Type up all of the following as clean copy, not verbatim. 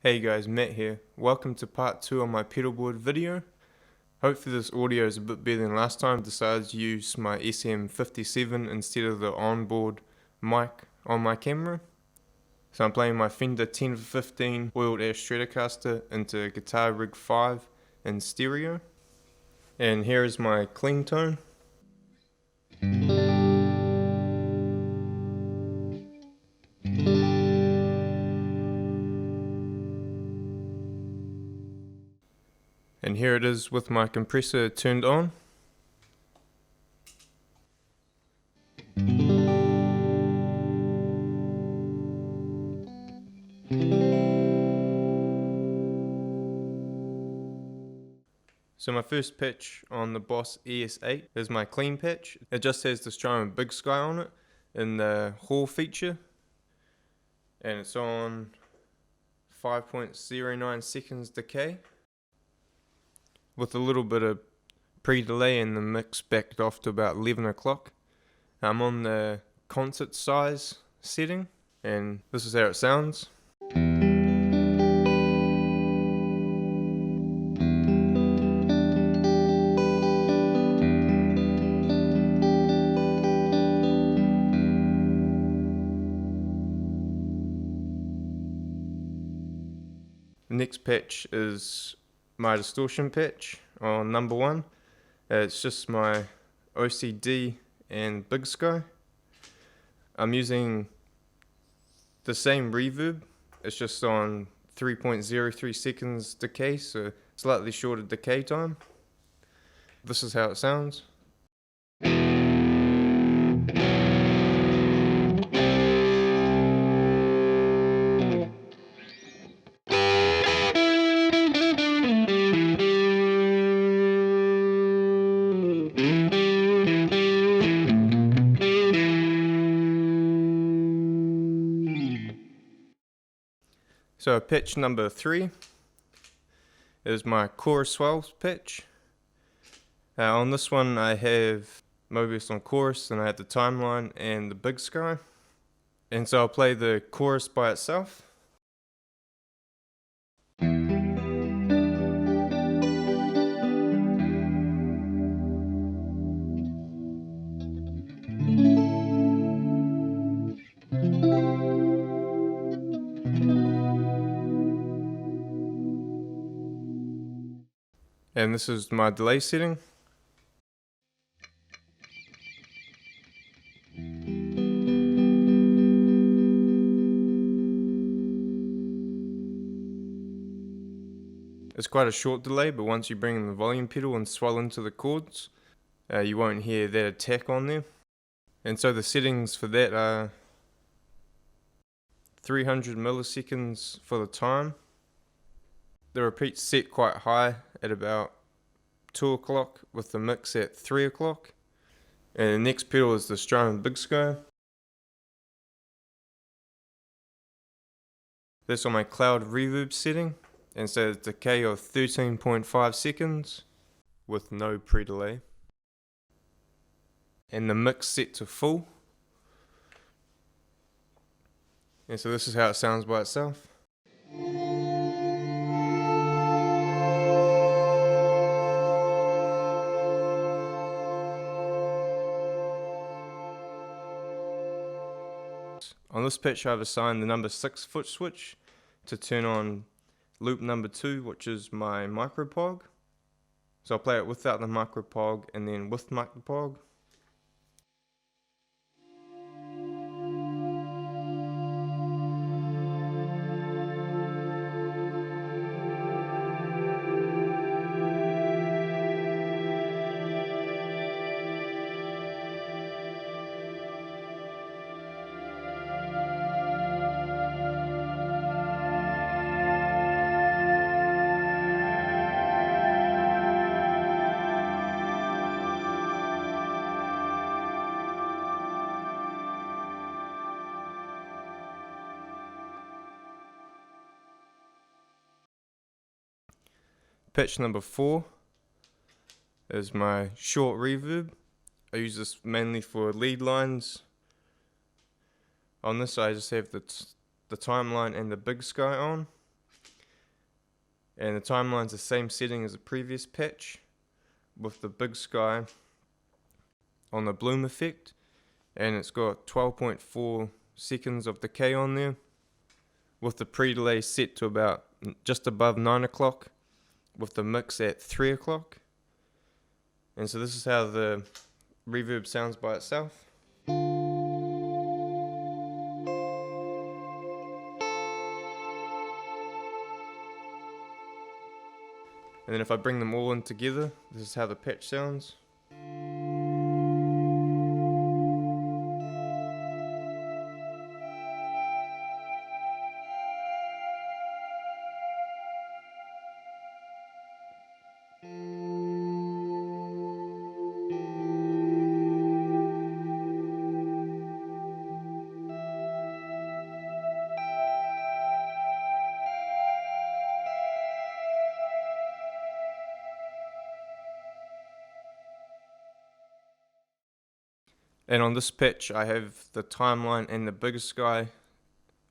Hey guys, Matt here. Welcome to part 2 of my pedalboard video. Hopefully this audio is a bit better than last time. I decided to use my SM57 instead of the onboard mic on my camera. So I'm playing my Fender 10-15 oiled ash Stratocaster into Guitar Rig 5 in stereo. And here is my clean tone. And here it is with my compressor turned on. So my first pitch on the Boss ES-8 is my clean pitch. It just has the Strymon BigSky on it in the Hall feature. And it's on 5.09 seconds decay. With a little bit of pre-delay and the mix backed off to about 11 o'clock. I'm on the concert size setting and this is how it sounds. The next pitch is my distortion pitch on number 1. It's just my OCD and BigSky. I'm using the same reverb, it's just on 3.03 seconds decay, so slightly shorter decay time. This is how it sounds. So pitch number 3 is my chorus swells pitch. On this one I have Mobius on chorus and I have the Timeline and the BigSky. And so I'll play the chorus by itself. And this is my delay setting. It's quite a short delay, but once you bring in the volume pedal and swell into the chords, you won't hear that attack on there. And so the settings for that are 300 milliseconds for the time. The repeat's set quite high at about 2 o'clock with the mix at 3 o'clock. And the next pedal is the Strymon BigSky. That's on my cloud reverb setting. And so it's decay of 13.5 seconds with no pre-delay. And the mix set to full. And so this is how it sounds by itself. On this pitch I've assigned the number 6 foot switch to turn on loop number 2, which is my micropog. So I'll play it without the micropog and then with micropog. Pitch number 4 is my short reverb. I use this mainly for lead lines. On this I just have the Timeline and the BigSky on. And the timeline's the same setting as the previous pitch, with the BigSky on the bloom effect, and it's got 12.4 seconds of decay on there, with the pre-delay set to about just above 9 o'clock, with the mix at 3 o'clock. And so this is how the reverb sounds by itself. And then if I bring them all in together, this is how the pitch sounds. And on this pitch, I have the timeline and the BigSky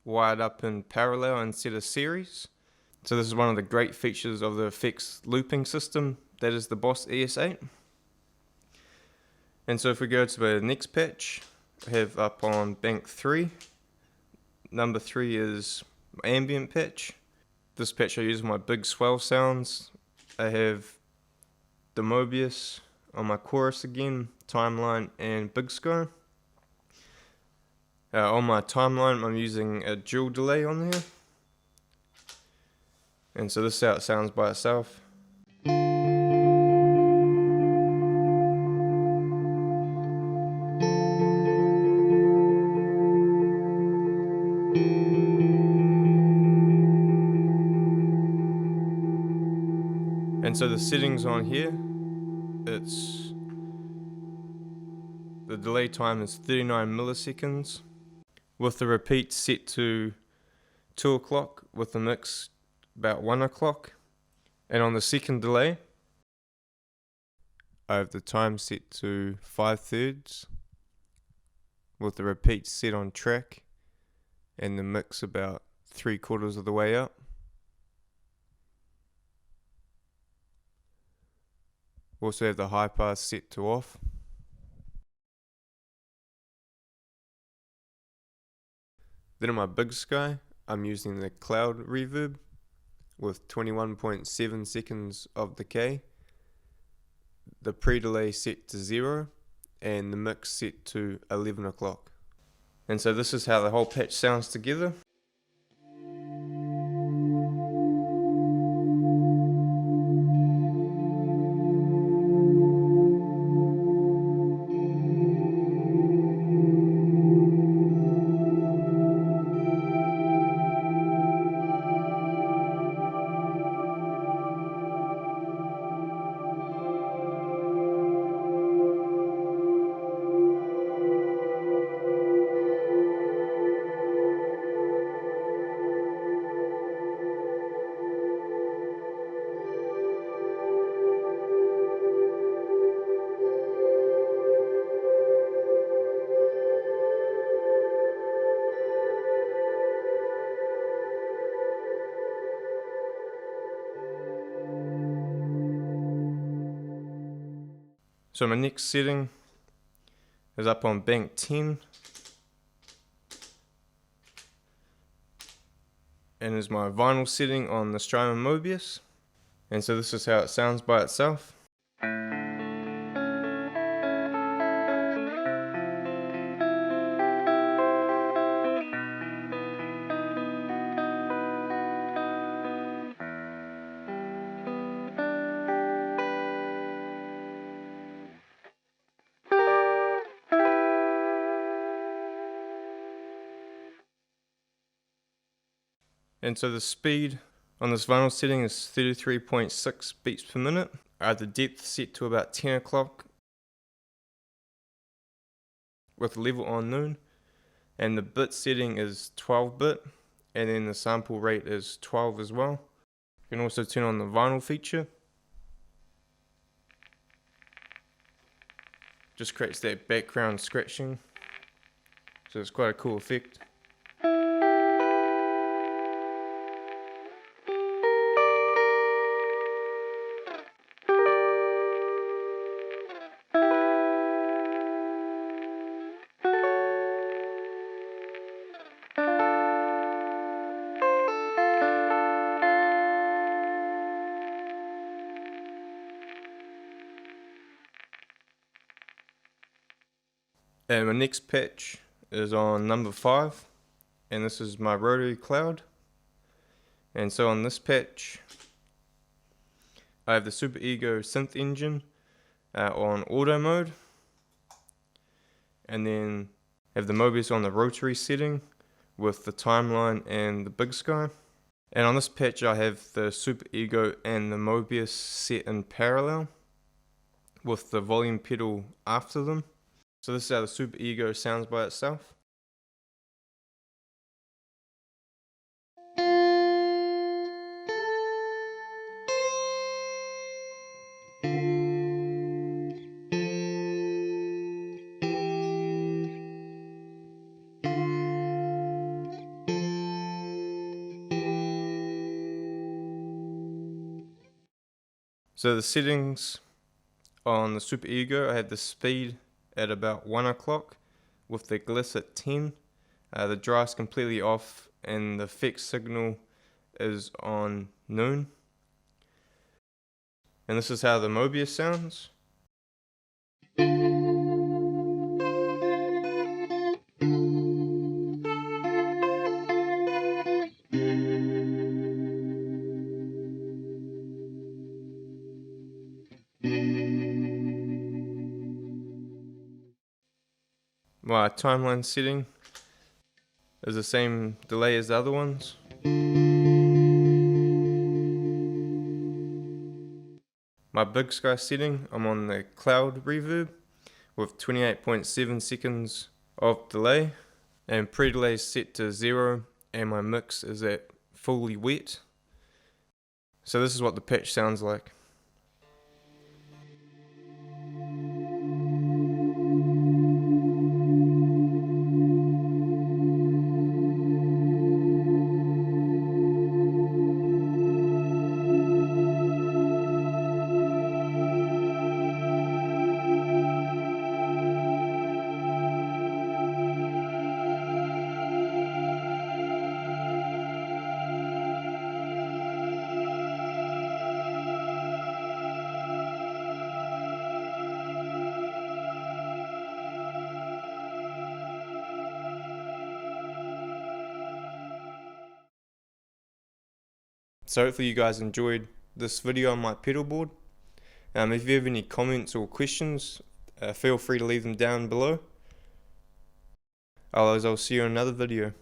wired up in parallel instead of series. So this is one of the great features of the effects looping system, that is the Boss ES-8. And so if we go to the next pitch, I have up on bank 3. Number 3 is ambient pitch. This pitch I use my big swell sounds. I have the Mobius on my chorus again, timeline and BigSky. On my timeline I'm using a dual delay on there. And so this is how it sounds by itself. And so the settings on here, the delay time is 39 milliseconds, with the repeat set to 2 o'clock, with the mix about 1 o'clock. And on the second delay, I have the time set to 5/3, with the repeat set on track, and the mix about 3/4 of the way up. Also have the high pass set to off. Then on my BigSky, I'm using the cloud reverb with 21.7 seconds of decay, the pre-delay set to 0, and the mix set to 11 o'clock. And so this is how the whole patch sounds together. So my next setting is up on bank 10, and is my vinyl setting on the Strymon Mobius. And so this is how it sounds by itself. And so the speed on this vinyl setting is 33.6 beats per minute. I have the depth set to about 10 o'clock with level on noon. And the bit setting is 12 bit, and then the sample rate is 12 as well. You can also turn on the vinyl feature. Just creates that background scratching. So it's quite a cool effect. And my next pitch is on number 5, and this is my rotary cloud. And so on this pitch, I have the Superego synth engine on auto mode, and then have the Mobius on the rotary setting with the Timeline and the BigSky. And on this pitch I have the Superego and the Mobius set in parallel with the volume pedal after them. So this is how the Superego sounds by itself. So the settings on the Superego, I have the speed at about 1 o'clock with the gliss at 10. The dry is completely off and the effects signal is on noon. And this is how the Mobius sounds. My timeline setting is the same delay as the other ones. My BigSky setting, I'm on the cloud reverb with 28.7 seconds of delay, and pre-delay is set to 0, and my mix is at fully wet. So this is what the pitch sounds like. So hopefully you guys enjoyed this video on my pedalboard. If you have any comments or questions, feel free to leave them down below. Otherwise, I'll see you in another video.